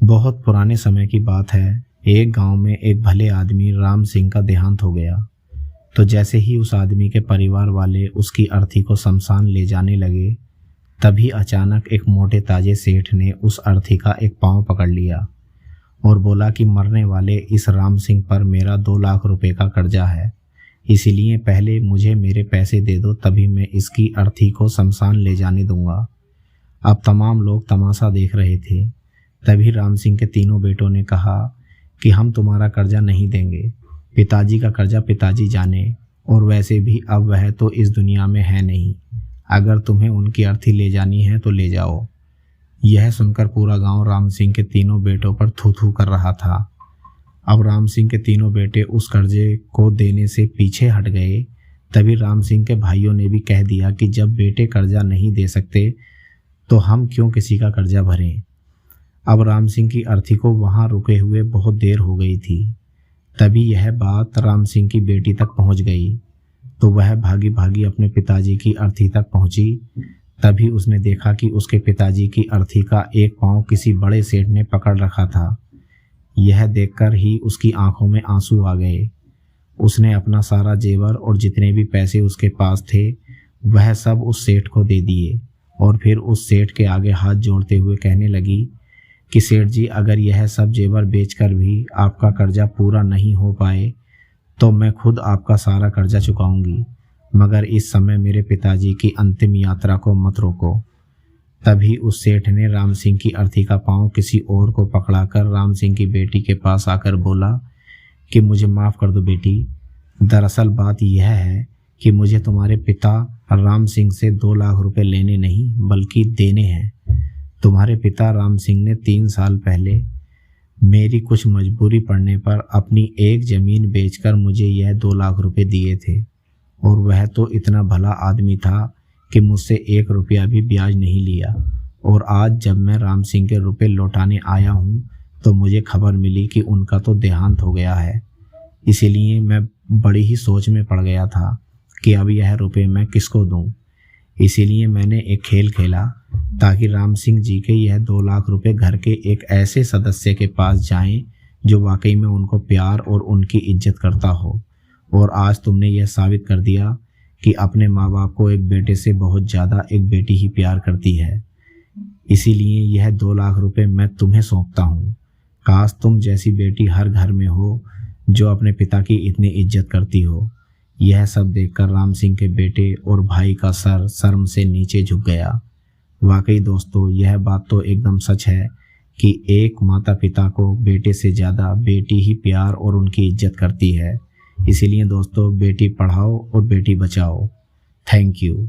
बहुत पुराने समय की बात है। एक गांव में एक भले आदमी राम सिंह का देहांत हो गया। तो जैसे ही उस आदमी के परिवार वाले उसकी अर्थी को शमशान ले जाने लगे, तभी अचानक एक मोटे ताजे सेठ ने उस अर्थी का एक पांव पकड़ लिया और बोला कि मरने वाले इस राम सिंह पर मेरा 2 लाख रुपए का कर्जा है, इसीलिए पहले मुझे मेरे पैसे दे दो, तभी मैं इसकी अर्थी को शमशान ले जाने दूंगा। अब तमाम लोग तमाशा देख रहे थे। तभी राम सिंह के तीनों बेटों ने कहा कि हम तुम्हारा कर्जा नहीं देंगे, पिताजी का कर्जा पिताजी जाने, और वैसे भी अब वह तो इस दुनिया में है नहीं। अगर तुम्हें उनकी अर्थी ले जानी है तो ले जाओ। यह सुनकर पूरा गांव राम सिंह के तीनों बेटों पर थू थू कर रहा था। अब राम सिंह के तीनों बेटे उस कर्जे को देने से पीछे हट गए। तभी राम सिंह के भाइयों ने भी कह दिया कि जब बेटे कर्जा नहीं दे सकते तो हम क्यों किसी का कर्जा भरें। अब राम सिंह की अर्थी को वहां रुके हुए बहुत देर हो गई थी। तभी यह बात राम सिंह की बेटी तक पहुंच गई, तो वह भागी भागी अपने पिताजी की अर्थी तक पहुंची। तभी उसने देखा कि उसके पिताजी की अर्थी का एक पांव किसी बड़े सेठ ने पकड़ रखा था। यह देखकर ही उसकी आंखों में आंसू आ गए। उसने अपना सारा जेवर और जितने भी पैसे उसके पास थे वह सब उस सेठ को दे दिए और फिर उस सेठ के आगे हाथ जोड़ते हुए कहने लगी कि सेठ जी, अगर यह सब जेवर बेचकर भी आपका कर्जा पूरा नहीं हो पाए तो मैं खुद आपका सारा कर्जा चुकाऊंगी, मगर इस समय मेरे पिताजी की अंतिम यात्रा को मत रोको। तभी उस सेठ ने राम सिंह की अर्थी का पांव किसी और को पकड़ाकर राम सिंह की बेटी के पास आकर बोला कि मुझे माफ़ कर दो बेटी, दरअसल बात यह है कि मुझे तुम्हारे पिता राम सिंह से 2 लाख रुपए लेने नहीं बल्कि देने हैं। तुम्हारे पिता राम सिंह ने 3 साल पहले मेरी कुछ मजबूरी पड़ने पर अपनी एक ज़मीन बेचकर मुझे यह 2 लाख रुपए दिए थे, और वह तो इतना भला आदमी था कि मुझसे 1 रुपया भी ब्याज नहीं लिया। और आज जब मैं राम सिंह के रुपए लौटाने आया हूँ तो मुझे खबर मिली कि उनका तो देहांत हो गया है। इसीलिए मैं बड़ी ही सोच में पड़ गया था कि अब यह रुपए मैं किसको दूं। इसीलिए मैंने एक खेल खेला ताकि राम सिंह जी के यह 2 लाख रुपए घर के एक ऐसे सदस्य के पास जाएं जो वाकई में उनको प्यार और उनकी इज्जत करता हो। और आज तुमने यह साबित कर दिया कि अपने माँ बाप को एक बेटे से बहुत ज़्यादा एक बेटी ही प्यार करती है। इसीलिए यह 2 लाख रुपए मैं तुम्हें सौंपता हूँ। काश तुम जैसी बेटी हर घर में हो जो अपने पिता की इतनी इज्जत करती हो। यह सब देखकर राम सिंह के बेटे और भाई का सर शर्म से नीचे झुक गया। वाकई दोस्तों, यह बात तो एकदम सच है कि एक माता पिता को बेटे से ज़्यादा बेटी ही प्यार और उनकी इज्जत करती है। इसीलिए दोस्तों, बेटी पढ़ाओ और बेटी बचाओ। Thank you.